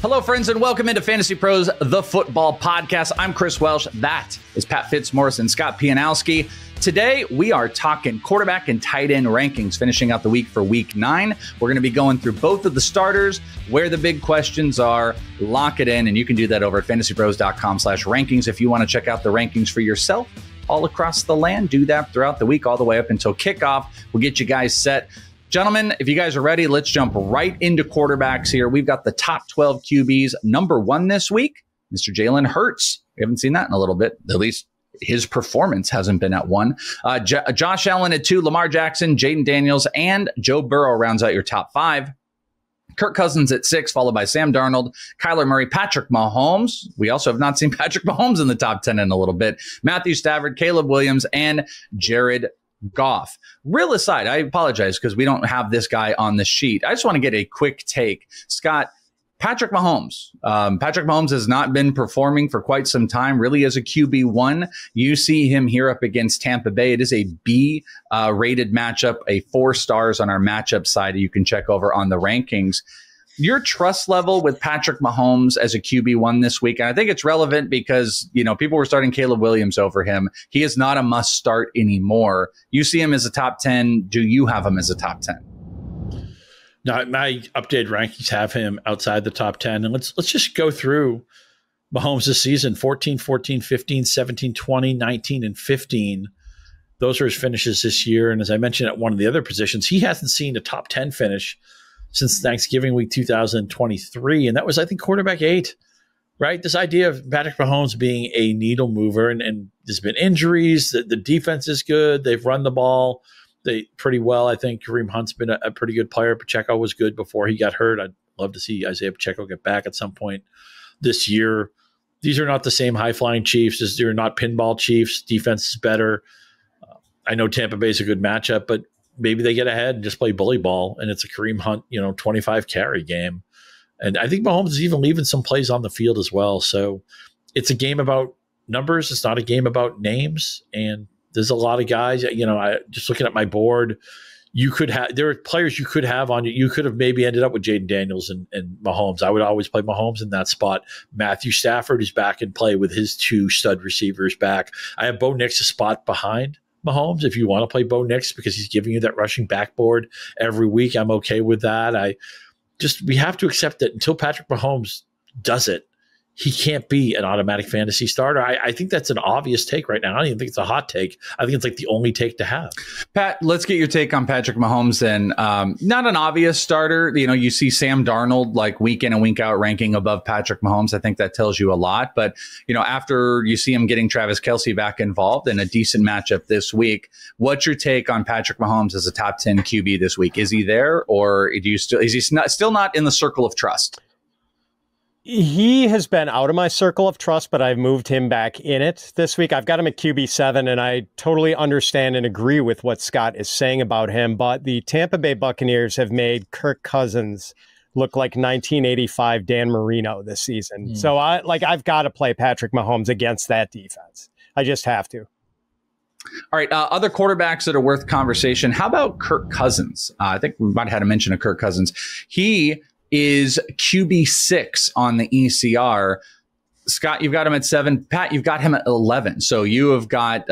Hello, friends, and welcome into Fantasy Pros, the football podcast. I'm Chris Welsh. That is Pat Fitzmaurice and Scott Pianowski. Today, we are talking quarterback and tight end rankings, finishing out the week for week 9. We're going to be going through both of the starters, where the big questions are, lock it in, and you can do that over at fantasypros.com/rankings. If you want to check out the rankings for yourself all across the land, do that throughout the week, all the way up until kickoff. We'll get you guys set. Gentlemen, if you guys are ready, let's jump right into quarterbacks here. We've got the top 12 QBs. Number 1 this week, Mr. Jalen Hurts. We haven't seen that in a little bit. At least his performance hasn't been at 1. Josh Allen at 2, Lamar Jackson, Jaden Daniels, and Joe Burrow rounds out your top 5. Kirk Cousins at 6, followed by Sam Darnold, Kyler Murray, Patrick Mahomes. We also have not seen Patrick Mahomes in the top 10 in a little bit. Matthew Stafford, Caleb Williams, and Jared Goff. Real aside, I apologize because we don't have this guy on the sheet. I just want to get a quick take. Scott, Patrick Mahomes. Patrick Mahomes has not been performing for quite some time, really as a QB1. You see him here up against Tampa Bay. It is a B rated matchup, a 4 stars on our matchup side. You can check over on the rankings. Your trust level with Patrick Mahomes as a QB1 this week, and I think it's relevant because, you know, people were starting Caleb Williams over him. He is not a must start anymore. You see him as a top 10. Do you have him as a top 10? No, my updated rankings have him outside the top 10. And let's just go through Mahomes this season: 14, 14, 15, 17, 20, 19, and 15. Those are his finishes this year. And as I mentioned at one of the other positions, he hasn't seen a top 10 finish since Thanksgiving week 2023. And that was, I think, quarterback 8, right? This idea of Patrick Mahomes being a needle mover, and there's been injuries. The defense is good. They've run the ball pretty well. I think Kareem Hunt's been a pretty good player. Pacheco was good before he got hurt. I'd love to see Isaiah Pacheco get back at some point this year. These are not the same high-flying Chiefs. They're not pinball Chiefs. Defense is better. I know Tampa Bay's a good matchup, but maybe they get ahead and just play bully ball, and it's a Kareem Hunt, 25 carry game. And I think Mahomes is even leaving some plays on the field as well. So it's a game about numbers. It's not a game about names. And there's a lot of guys, just looking at my board, there are players you could have on you. You could have maybe ended up with Jaden Daniels and Mahomes. I would always play Mahomes in that spot. Matthew Stafford is back in play with his 2 stud receivers back. I have Bo Nix a spot behind Mahomes if you want to play Bo Nix because he's giving you that rushing backboard every week. I'm okay with that. We have to accept that until Patrick Mahomes does it, he can't be an automatic fantasy starter. I think that's an obvious take right now. I don't even think it's a hot take. I think it's like the only take to have. Pat, let's get your take on Patrick Mahomes then. Not an obvious starter. You see Sam Darnold like week in and week out ranking above Patrick Mahomes. I think that tells you a lot. But, after you see him getting Travis Kelce back involved in a decent matchup this week, what's your take on Patrick Mahomes as a top 10 QB this week? Is he there, or is he still not in the circle of trust? He has been out of my circle of trust, but I've moved him back in it this week. I've got him at QB7, and I totally understand and agree with what Scott is saying about him. But the Tampa Bay Buccaneers have made Kirk Cousins look like 1985 Dan Marino this season. So I've got to play Patrick Mahomes against that defense. I just have to. All right, other quarterbacks that are worth conversation. How about Kirk Cousins? I think we might have had a mention of Kirk Cousins. He is QB6 on the ECR. Scott, you've got him at 7. Pat, you've got him at 11. So you have got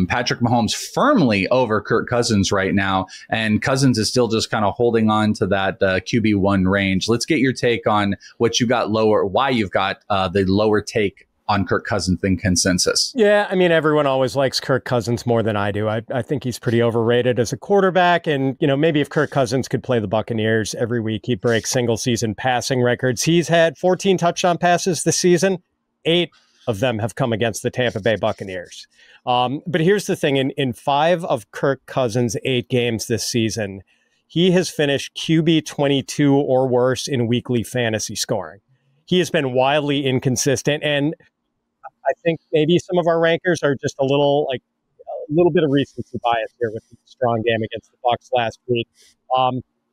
Patrick Mahomes firmly over Kirk Cousins right now. And Cousins is still just kind of holding on to that QB1 range. Let's get your take on what you got lower, why you've got the lower take on Kirk Cousins than consensus. Yeah, I mean, everyone always likes Kirk Cousins more than I do. I think he's pretty overrated as a quarterback. And, maybe if Kirk Cousins could play the Buccaneers every week, he'd break single season passing records. He's had 14 touchdown passes this season. 8 of them have come against the Tampa Bay Buccaneers. But here's the thing. In 5 of Kirk Cousins' 8 games this season, he has finished QB 22 or worse in weekly fantasy scoring. He has been wildly inconsistent, and I think maybe some of our rankers are just a little bit of recency bias here with the strong game against the Bucs last week.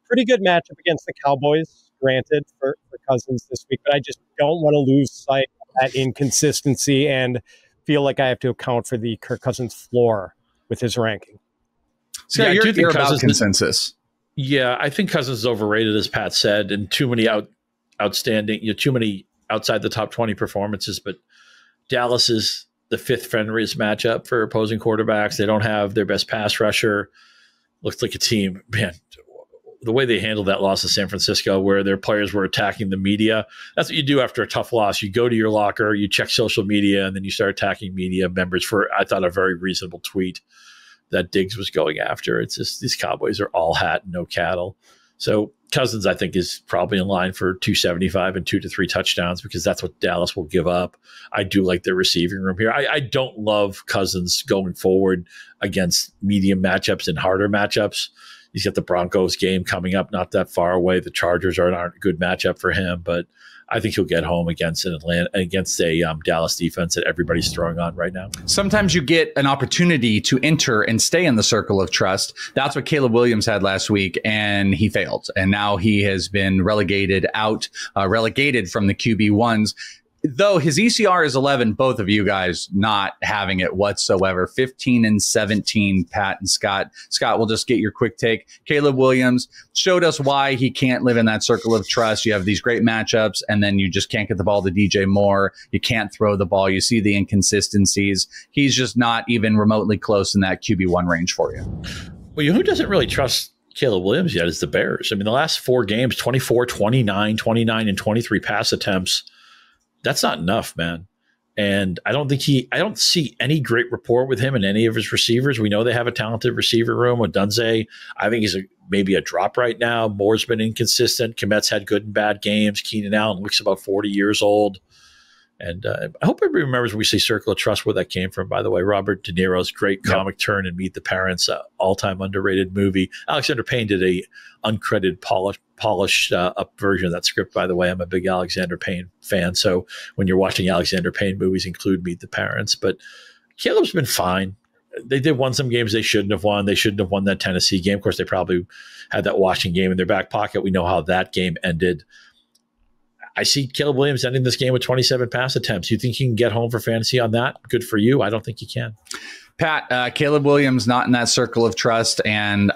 Pretty good matchup against the Cowboys, granted, for Cousins this week, but I just don't want to lose sight of that inconsistency and feel like I have to account for the Kirk Cousins floor with his ranking. So yeah, you're about consensus. Yeah, I think Cousins is overrated, as Pat said, and too many outstanding, too many outside the top 20 performances, but Dallas is the fifth friendliest matchup for opposing quarterbacks. They don't have their best pass rusher. Looks like a team, man, the way they handled that loss to San Francisco, where their players were attacking the media. That's what you do after a tough loss. You go to your locker, you check social media, and then you start attacking media members for, I thought, a very reasonable tweet that Diggs was going after. It's just, these Cowboys are all hat and no cattle. So Cousins, I think, is probably in line for 275 and 2 to 3 touchdowns, because that's what Dallas will give up. I do like their receiving room here. I don't love Cousins going forward against medium matchups and harder matchups. He's got the Broncos game coming up not that far away. The Chargers aren't a good matchup for him, but I think he'll get home against a Dallas defense that everybody's throwing on right now. Sometimes you get an opportunity to enter and stay in the circle of trust. That's what Caleb Williams had last week, and he failed. And now he has been relegated from the QB1s. Though his ECR is 11, both of you guys not having it whatsoever. 15 and 17, Pat and Scott. Scott, we'll just get your quick take. Caleb Williams showed us why he can't live in that circle of trust. You have these great matchups, and then you just can't get the ball to DJ Moore. You can't throw the ball. You see the inconsistencies. He's just not even remotely close in that QB1 range for you. Well, who doesn't really trust Caleb Williams yet is the Bears. I mean, the last 4 games, 24, 29, 29, and 23 pass attempts. That's not enough, man. And I don't see any great rapport with him and any of his receivers. We know they have a talented receiver room. Odunze, I think he's maybe a drop right now. Moore's been inconsistent. Kmet's had good and bad games. Keenan Allen looks about 40 years old. And I hope everybody remembers when we say circle of trust where that came from, by the way. Robert De Niro's great comic turn in Meet the Parents, all-time underrated movie. Alexander Payne did a uncredited, polished up version of that script, by the way. I'm a big Alexander Payne fan. So when you're watching Alexander Payne movies, include Meet the Parents. But Caleb's been fine. They did won some games they shouldn't have won. They shouldn't have won that Tennessee game. Of course, they probably had that Washington game in their back pocket. We know how that game ended. I see Caleb Williams ending this game with 27 pass attempts. You think he can get home for fantasy on that? Good for you. I don't think he can. Pat, Caleb Williams not in that circle of trust, and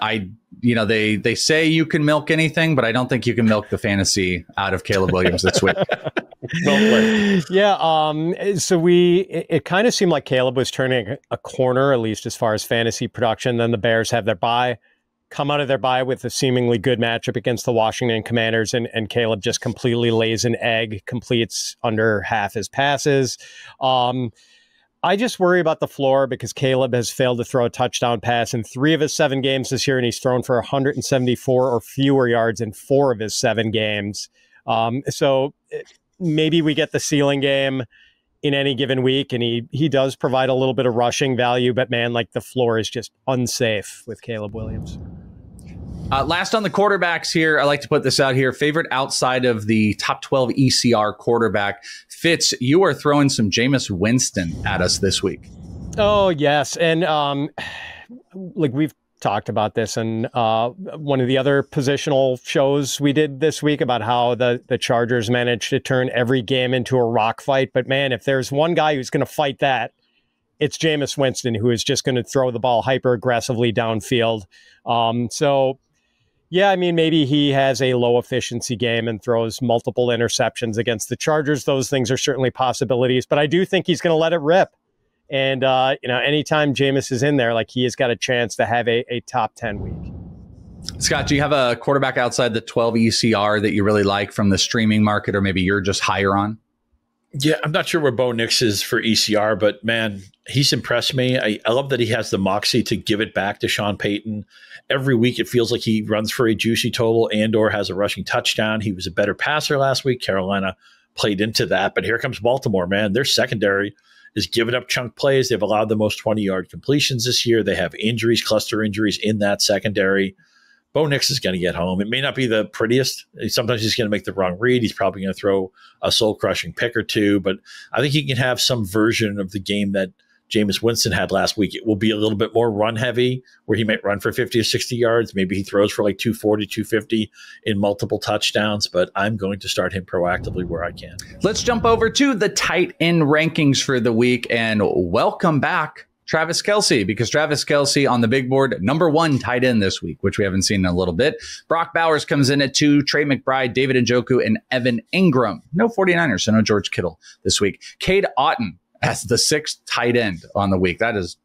they say you can milk anything, but I don't think you can milk the fantasy out of Caleb Williams this week. Yeah. So it kind of seemed like Caleb was turning a corner, at least as far as fantasy production. Then the Bears have their bye. Come out of their bye with a seemingly good matchup against the Washington Commanders, and Caleb just completely lays an egg, completes under half his passes. I just worry about the floor because Caleb has failed to throw a touchdown pass in 3 of his 7 games this year, and he's thrown for 174 or fewer yards in 4 of his 7 games. So maybe we get the ceiling game in any given week, and he does provide a little bit of rushing value, but man, like the floor is just unsafe with Caleb Williams. Last on the quarterbacks here, I like to put this out here. Favorite outside of the top 12 ECR quarterback. Fitz, you are throwing some Jameis Winston at us this week. Oh, yes. And like we've talked about this in one of the other positional shows we did this week about how the Chargers managed to turn every game into a rock fight. But man, if there's one guy who's going to fight that, it's Jameis Winston, who is just going to throw the ball hyper aggressively downfield. So yeah, I mean, maybe he has a low efficiency game and throws multiple interceptions against the Chargers. Those things are certainly possibilities, but I do think he's going to let it rip. And, anytime Jameis is in there, like he has got a chance to have a top 10 week. Scott, do you have a quarterback outside the 12 ECR that you really like from the streaming market, or maybe you're just higher on? Yeah, I'm not sure where Bo Nix is for ECR, but man, he's impressed me. I love that he has the moxie to give it back to Sean Payton. Every week it feels like he runs for a juicy total and or has a rushing touchdown. He was a better passer last week. Carolina played into that, but here comes Baltimore, man. Their secondary is giving up chunk plays. They've allowed the most 20-yard completions this year. They have injuries, cluster injuries in that secondary. Bo Nix is going to get home. It may not be the prettiest. Sometimes he's going to make the wrong read. He's probably going to throw a soul-crushing pick or two, but I think he can have some version of the game that Jameis Winston had last week. It will be a little bit more run-heavy, where he might run for 50 or 60 yards. Maybe he throws for like 240, 250 in multiple touchdowns, but I'm going to start him proactively where I can. Let's jump over to the tight end rankings for the week, and welcome back, Travis Kelce, because Travis Kelce on the big board, #1 tight end this week, which we haven't seen in a little bit. Brock Bowers comes in at 2, Trey McBride, David Njoku, and Evan Ingram. No 49ers, so no George Kittle this week. Cade Otton as the 6th tight end on the week. That is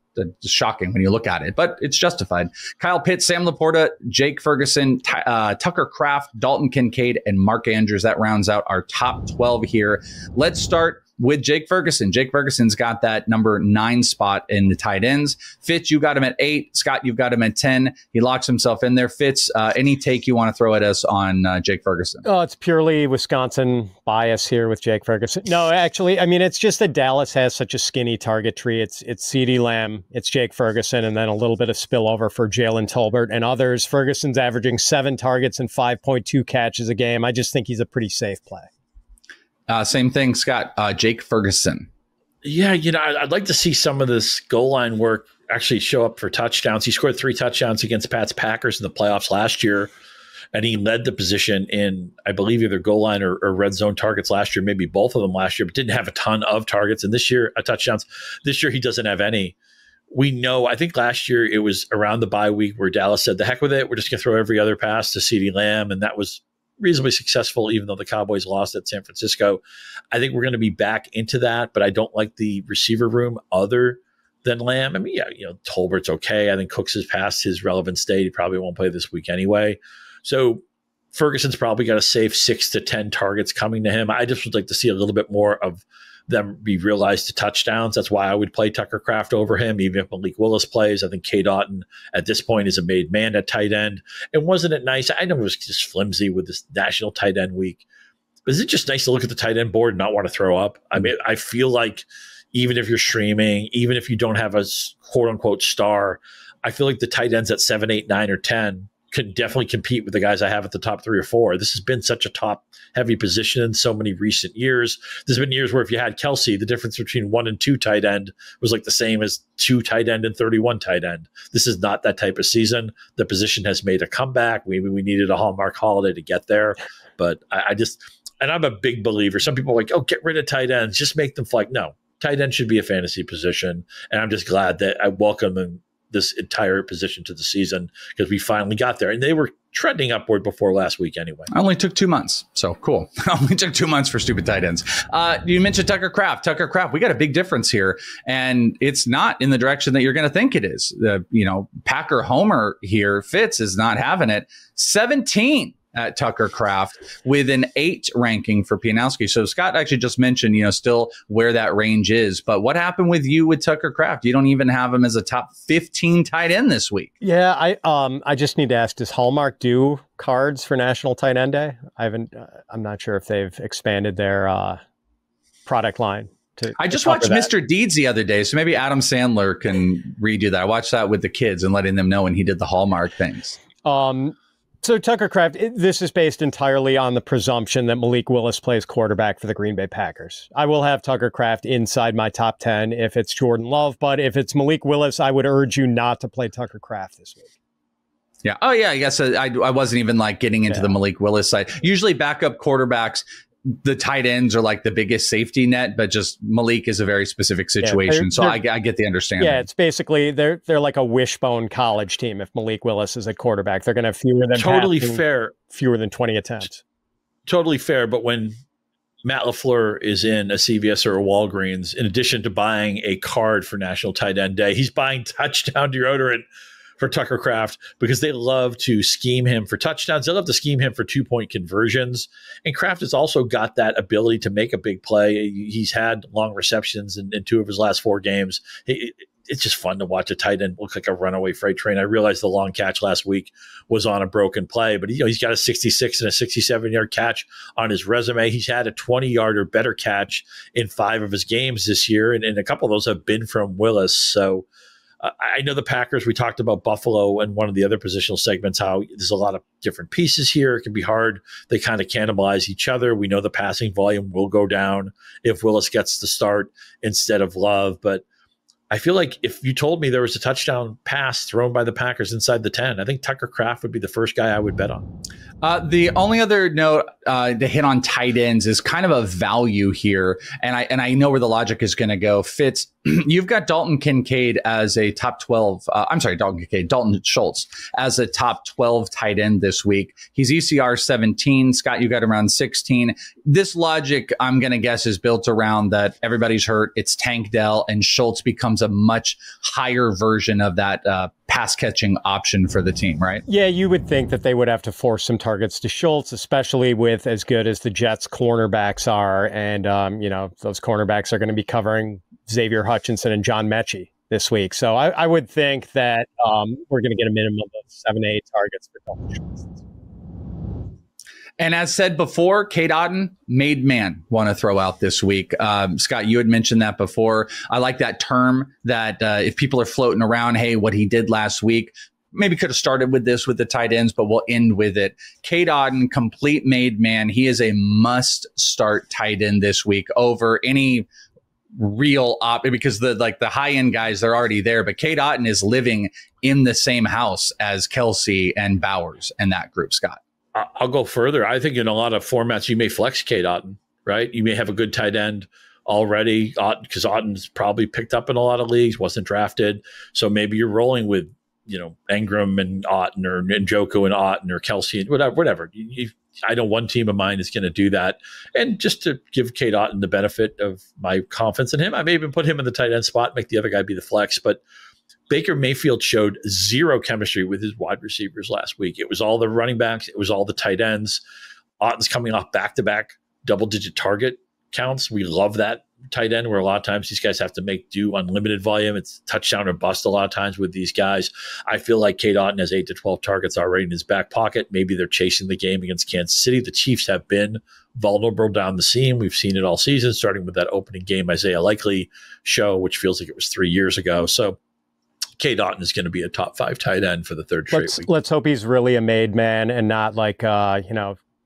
shocking when you look at it, but it's justified. Kyle Pitts, Sam Laporta, Jake Ferguson, Tucker Kraft, Dalton Kincaid, and Mark Andrews. That rounds out our top 12 here. Let's start with Jake Ferguson. Jake Ferguson's got that #9 spot in the tight ends. Fitz, you got him at 8. Scott, you've got him at 10. He locks himself in there. Fitz, any take you want to throw at us on Jake Ferguson? Oh, it's purely Wisconsin bias here with Jake Ferguson. No, actually, I mean, it's just that Dallas has such a skinny target tree. It's CeeDee Lamb, it's Jake Ferguson, and then a little bit of spillover for Jalen Tolbert and others. Ferguson's averaging 7 targets and 5.2 catches a game. I just think he's a pretty safe play. Same thing, Scott. Jake Ferguson. Yeah, I'd like to see some of this goal line work actually show up for touchdowns. He scored 3 touchdowns against Pat's Packers in the playoffs last year, and he led the position in, I believe, either goal line or red zone targets last year, maybe both of them last year, but didn't have a ton of targets. And this year, touchdowns. This year, he doesn't have any. We know, I think last year it was around the bye week where Dallas said, the heck with it. We're just going to throw every other pass to CeeDee Lamb, and that was reasonably successful, even though the Cowboys lost at San Francisco. I think we're going to be back into that, but I don't like the receiver room other than Lamb. I mean, yeah, Tolbert's okay. I think Cooks has passed his relevant state. He probably won't play this week anyway. So Ferguson's probably got a safe 6 to 10 targets coming to him. I just would like to see a little bit more of them be realized to touchdowns. That's why I would play Tucker Kraft over him, even if Malik Willis plays. I think Cade Otton at this point is a made man at tight end. And wasn't it nice? I know it was just flimsy with this national tight end week. But is it just nice to look at the tight end board and not want to throw up? I mean, I feel like even if you're streaming, even if you don't have a quote unquote star, I feel like the tight ends at 7, 8, 9, or 10 can definitely compete with the guys I have at the top 3 or 4. This has been such a top heavy position in so many recent years. There's been years where if you had Kelce, the difference between 1 and 2 tight end was like the same as 2 tight end and 31 tight end. This is not that type of season. The position has made a comeback. We needed a Hallmark holiday to get there. But and I'm a big believer. Some people are like, oh, get rid of tight ends, just make them flag. No, tight end should be a fantasy position. And I'm just glad that I welcome them this entire position to the season because we finally got there. And they were trending upward before last week anyway. I only took 2 months. So cool. I only took 2 months for stupid tight ends. You mentioned Tucker Kraft. Tucker Kraft, we got a big difference here. And it's not in the direction that you're going to think it is. Packer Homer here, Fitz is not having it. 17 at Tucker Kraft with an 8 ranking for Pianowski. So Scott actually just mentioned, still where that range is. But what happened with you with Tucker Kraft? You don't even have him as a top 15 tight end this week. Yeah, I just need to ask, does Hallmark do cards for National Tight End Day? I'm not sure if they've expanded their product line. I just watched Mr. Deeds the other day, so maybe Adam Sandler can redo that. I watched that with the kids and letting them know when he did the Hallmark things. So Tucker Kraft, this is based entirely on the presumption that Malik Willis plays quarterback for the Green Bay Packers. I will have Tucker Kraft inside my top 10 if it's Jordan Love, but if it's Malik Willis, I would urge you not to play Tucker Kraft this week. Yeah. Oh, yeah. I guess I wasn't even getting into the Malik Willis side. Usually backup quarterbacks, the tight ends are like the biggest safety net, but just Malik is a very specific situation. So I get the understanding. Yeah, it's basically they're like a wishbone college team. If Malik Willis is a quarterback, they're going to have fewer than 20 attempts. Totally fair. But when Matt LaFleur is in a CVS or a Walgreens, in addition to buying a card for National Tight End Day, he's buying touchdown deodorant for Tucker Kraft because they love to scheme him for touchdowns. They love to scheme him for 2-point conversions. And Kraft has also got that ability to make a big play. He's had long receptions in 2 of his last 4 games. It's just fun to watch a tight end look like a runaway freight train. I realized the long catch last week was on a broken play, but he's got a 66 and a 67-yard catch on his resume. He's had a 20-yard or better catch in 5 of his games this year, and a couple of those have been from Willis. So I know the Packers, we talked about Buffalo and one of the other positional segments, how there's a lot of different pieces here. It can be hard. They kind of cannibalize each other. We know the passing volume will go down if Willis gets the start instead of Love. But I feel like if you told me there was a touchdown pass thrown by the Packers inside the 10, I think Tucker Kraft would be the first guy I would bet on. The only other note to hit on tight ends is kind of a value here, and I know where the logic is going to go. Fitz, you've got Dalton Schultz as a top 12 tight end this week. He's ECR 17. Scott, you got around 16. This logic, I'm going to guess, is built around that everybody's hurt. It's Tank Dell, and Schultz becomes a much higher version of that pass catching option for the team, right? Yeah, you would think that they would have to force some targets to Schultz, especially with as good as the Jets cornerbacks are. And, those cornerbacks are going to be covering Xavier Hutchinson and John Mechie this week. So I would think that we're going to get a minimum of 7 to 8 targets for Dalton Schultz. And as said before, Cade Otton, made man, want to throw out this week. Scott, you had mentioned that before. I like that term that if people are floating around, hey, what he did last week, maybe could have started with this with the tight ends, but we'll end with it. Cade Otton, complete made man. He is a must start tight end this week over any real because the high end guys, they're already there. But Cade Otton is living in the same house as Kelsey and Bowers and that group, Scott. I'll go further. I think in a lot of formats, you may flex Cade Otton, right? You may have a good tight end already because Otton's probably picked up in a lot of leagues, wasn't drafted. So maybe you're rolling with, Engram and Otton or Njoku and Otton or Kelsey, whatever. I know one team of mine is going to do that. And just to give Cade Otton the benefit of my confidence in him, I may even put him in the tight end spot, make the other guy be the flex. But Baker Mayfield showed zero chemistry with his wide receivers last week. It was all the running backs. It was all the tight ends. Otton's coming off back-to-back double-digit target counts. We love that tight end where a lot of times these guys have to make do unlimited volume. It's touchdown or bust a lot of times with these guys. I feel like Cade Otton has 8 to 12 targets already in his back pocket. Maybe they're chasing the game against Kansas City. The Chiefs have been vulnerable down the seam. We've seen it all season, starting with that opening game Isaiah Likely show, which feels like it was 3 years ago. So Cade Otton is going to be a top 5 tight end for the third straight week. Let's hope he's really a made man and not like,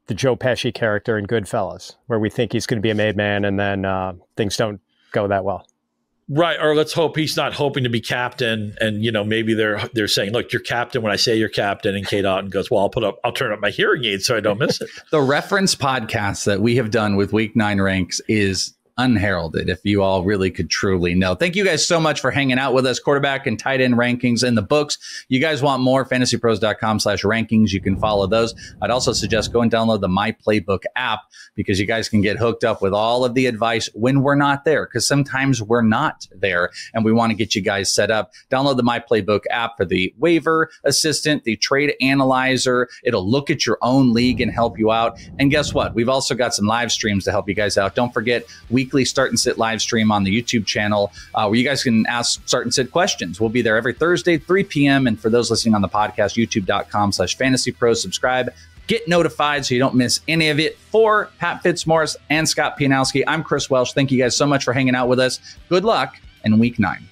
the Joe Pesci character in Goodfellas, where we think he's going to be a made man and then things don't go that well. Right. Or let's hope he's not hoping to be captain. And, maybe they're saying, look, you're captain when I say you're captain. And Cade Otton goes, well, I'll turn up my hearing aid so I don't miss it. The reference podcast that we have done with Week 9 ranks is unheralded, if you all really could truly know. Thank you guys so much for hanging out with us. Quarterback and tight end rankings in the books. You guys want more? FantasyPros.com/rankings. You can follow those. I'd also suggest go and download the My Playbook app because you guys can get hooked up with all of the advice when we're not there, because sometimes we're not there and we want to get you guys set up. Download the My Playbook app for the waiver assistant, the trade analyzer. It'll look at your own league and help you out. And guess what? We've also got some live streams to help you guys out. Don't forget, weekly Start and Sit live stream on the YouTube channel where you guys can ask Start and Sit questions. We'll be there every Thursday, 3 p.m. And for those listening on the podcast, youtube.com/FantasyPros. Subscribe, get notified so you don't miss any of it. For Pat Fitzmaurice and Scott Pianowski, I'm Chris Welsh. Thank you guys so much for hanging out with us. Good luck in Week 9.